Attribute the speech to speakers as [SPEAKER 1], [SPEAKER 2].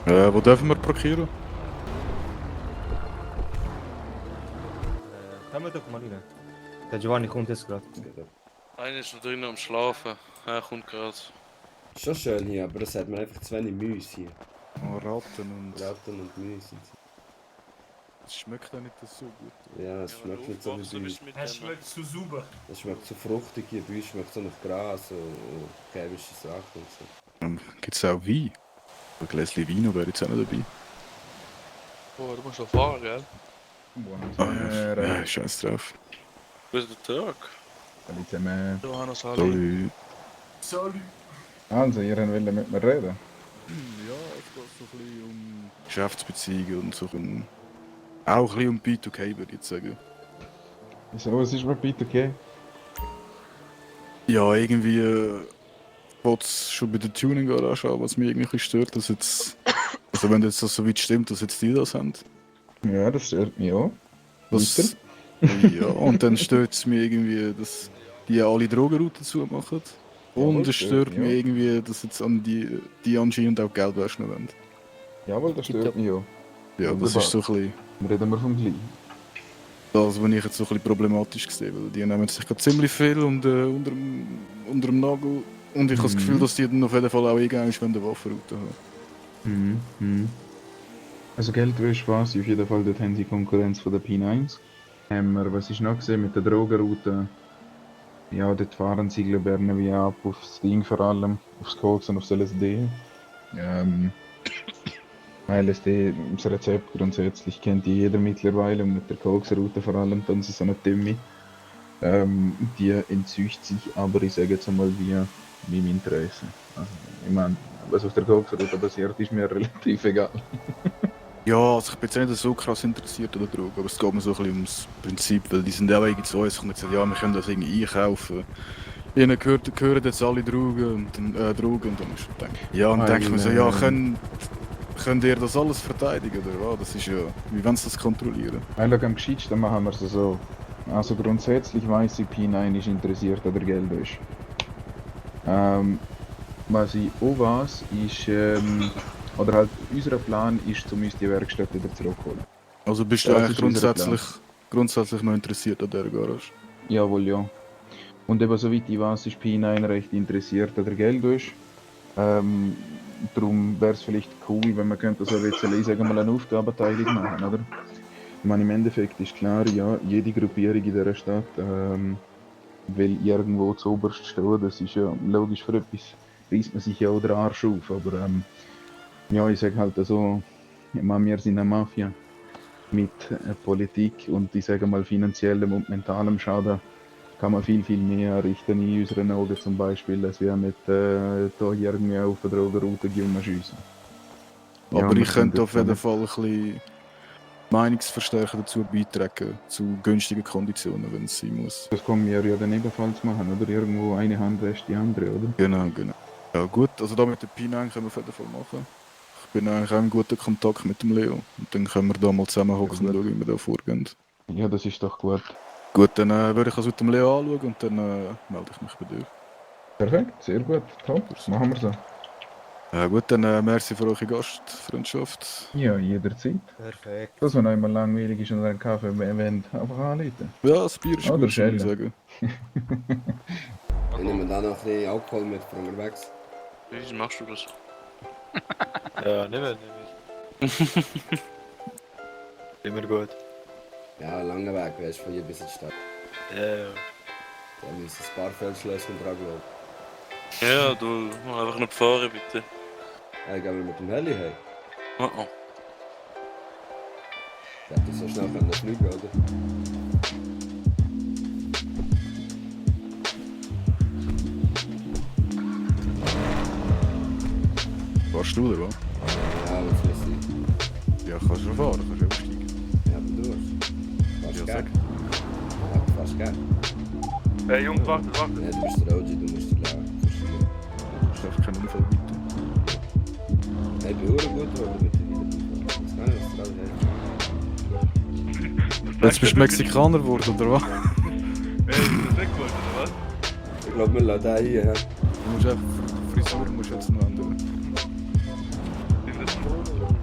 [SPEAKER 1] Wo dürfen wir parkieren?
[SPEAKER 2] Kommen wir doch mal rein. Der Giovanni kommt jetzt gerade.
[SPEAKER 3] Einer ist noch drinnen am Schlafen. Er kommt gerade.
[SPEAKER 4] Schon schön hier, aber es hat mir einfach zu wenig Müsse hier.
[SPEAKER 1] Oh, Ratten und...
[SPEAKER 4] Ratten und Müsse.
[SPEAKER 1] Es schmeckt ja nicht so gut.
[SPEAKER 4] Ja, es schmeckt nicht so wie bei uns.
[SPEAKER 5] Es schmeckt zu sauber.
[SPEAKER 4] Es schmeckt so fruchtig hier, bei uns schmeckt so nach Gras und chemische Sachen und so.
[SPEAKER 1] Gibt es auch Wein? Ein Gläschen Wein wäre jetzt auch noch dabei.
[SPEAKER 3] Oh, du musst noch fahren, gell?
[SPEAKER 1] Ja, scheiß drauf.
[SPEAKER 3] Wo ist der Tag?
[SPEAKER 6] Salut zusammen.
[SPEAKER 3] Johannes Ali.
[SPEAKER 1] Sorry.
[SPEAKER 5] Salut.
[SPEAKER 6] Also, ihr wollt mit mir reden?
[SPEAKER 1] Ja, es geht so ein bisschen um Geschäftsbeziehungen und so. Auch ein bisschen um B2K, würde ich jetzt sagen.
[SPEAKER 6] Wieso, was ist mit B2K?
[SPEAKER 1] Ja, irgendwie wollte es schon bei der Tuning anschauen, was mich irgendwie ein bisschen stört, dass jetzt... Also wenn jetzt das so weit stimmt, dass jetzt die das haben.
[SPEAKER 6] Ja, das stört mich auch.
[SPEAKER 1] Was, ja, und dann stört es mich irgendwie, dass die alle Drogenrouten zumachen. Und
[SPEAKER 6] Jawohl,
[SPEAKER 1] es stört
[SPEAKER 6] ja.
[SPEAKER 1] mich irgendwie, dass jetzt an die anscheinend auch Geld waschen wollen.
[SPEAKER 6] Jawohl, das stört mich auch.
[SPEAKER 1] Ja, das ist so ein bisschen
[SPEAKER 6] Reden wir vom Gleichen.
[SPEAKER 1] das, was ich jetzt so ein bisschen problematisch gesehen habe. Die nehmen sich gerade ziemlich viel unter dem Nagel. Und ich habe das Gefühl, dass die dann auf jeden Fall auch irgendwann eine Waffenroute haben.
[SPEAKER 6] Also Geldwäsche war sie auf jeden Fall, dort haben sie Konkurrenz von der P9s. Was ist noch gesehen mit der Drogenroute? Ja, dort fahren sie glaube ich irgendwie ab aufs Ding vor allem, aufs Koks und aufs LSD. LSD, das Rezept grundsätzlich kennt jeder mittlerweile und mit der Koksroute vor allem, dann ist es so eine Timmy. Die entzieht sich aber, ich sage jetzt einmal, via meinem Interesse. Also, ich meine, was auf der Koksroute passiert, ist mir relativ egal.
[SPEAKER 1] Ja, also ich bin jetzt nicht so krass interessiert an der Droge, aber es geht mir so ein bisschen ums Prinzip, weil die sind auch irgendwie zu uns und gesagt, ja, wir können das irgendwie einkaufen. Ihnen gehören jetzt alle Drogen und dann ist ich gedacht, ja, und dann denke ich mir so, ja, könnt ihr das alles verteidigen, oder was? Das ist ja, wie wollen sie das kontrollieren?
[SPEAKER 6] Schau, am gescheitsten machen wir es so. Also grundsätzlich weiss ich, P9 ist interessiert an der Geldwäsche. Was ich auch weiss, ist, oder halt unser Plan ist, um uns die Werkstatt wieder zurückholen.
[SPEAKER 1] Also bist du
[SPEAKER 6] Ja,
[SPEAKER 1] eigentlich
[SPEAKER 6] das ist unser
[SPEAKER 1] grundsätzlich noch interessiert an der Garage?
[SPEAKER 6] Jawohl, ja. Und eben soweit ich weiß, ist P9 recht interessiert an der Geldwäsche. Darum wäre es vielleicht cool, wenn man könnte so ein bisschen, ich sage mal, eine Aufgabenteilung machen, oder? Ich meine, im Endeffekt ist klar, ja, jede Gruppierung in dieser Stadt will irgendwo zuoberst stehen, das ist ja logisch, für etwas reißt man sich ja auch den Arsch auf, aber ja, ich sage halt so, ich meine, wir sind eine Mafia mit Politik und ich sage mal finanziellem und mentalem Schaden kann man viel, viel mehr richten in unseren Augen zum Beispiel, als wir mit da irgendwie auf der Drogenroute schiessen.
[SPEAKER 1] Aber
[SPEAKER 6] Ja,
[SPEAKER 1] ich könnte
[SPEAKER 6] wir
[SPEAKER 1] auf jeden Fall ein bisschen Meinungsverstärken dazu beitragen, zu günstigen Konditionen, wenn es sein muss.
[SPEAKER 6] Das können wir ja dann ebenfalls machen, oder? Irgendwo eine Hand wäscht die andere, oder?
[SPEAKER 1] Genau. Ja gut, also da mit der P9 können wir auf jeden Fall machen. Ich bin eigentlich auch in gutem Kontakt mit dem Leo. Und dann können wir da mal zusammen hocken und schauen, wie wir da vorgehen.
[SPEAKER 6] Ja, das ist doch gut.
[SPEAKER 1] Gut, dann würde ich das mit dem Leo anschauen und dann melde ich mich bei dir.
[SPEAKER 6] Perfekt, sehr gut, top, machen wir so.
[SPEAKER 1] Ja gut, dann merci für eure Gastfreundschaft.
[SPEAKER 6] Ja, jederzeit.
[SPEAKER 2] Perfekt.
[SPEAKER 6] Das, wenn euch mal langweilig ist und einen Kaffee wollt, einfach anrufen.
[SPEAKER 1] Ja, das Bier ist
[SPEAKER 6] Oder
[SPEAKER 1] gut, muss ich
[SPEAKER 6] Schelle.
[SPEAKER 1] sagen.
[SPEAKER 4] Ich nehme dann noch ein bisschen Alkohol mit von unterwegs.
[SPEAKER 3] Wie machst du das?
[SPEAKER 7] Ja, nicht mehr. Immer gut.
[SPEAKER 4] Ja, langer Weg, weißt du, von hier bis in die Stadt.
[SPEAKER 7] Ja.
[SPEAKER 4] Da müssen ein paar Feldschlösschen dran glauben.
[SPEAKER 3] Ja, du einfach nicht fahren, bitte.
[SPEAKER 4] Gehen wir mit dem Heli heim.
[SPEAKER 3] Oh oh.
[SPEAKER 4] Ich hätte so schnell können fliegen, oder?
[SPEAKER 1] Warst du, oder was?
[SPEAKER 4] Ja, was muss sein?
[SPEAKER 1] Ja, kannst du schon fahren, kannst du aufsteigen.
[SPEAKER 4] Ja, aber du hast.
[SPEAKER 1] Ja,
[SPEAKER 4] Fast
[SPEAKER 1] sag.
[SPEAKER 4] gell? Ja, fast gell?
[SPEAKER 7] Hey Jungs, warte.
[SPEAKER 4] Ja, du bist der OG, du musst die lernen.
[SPEAKER 1] Du schaffst keinen Unfall weiter.
[SPEAKER 4] Hey, ich bin auch gut, aber mit dir wieder. Das kann ich, was dran
[SPEAKER 1] Jetzt bist du Mexikaner geworden, oder was?
[SPEAKER 7] Hey, ist das weg geworden, oder was?
[SPEAKER 4] Ich glaube, wir lassen den hier.
[SPEAKER 1] Du musst einfach Frisur musst jetzt noch ändern.
[SPEAKER 7] Ist Bis dann.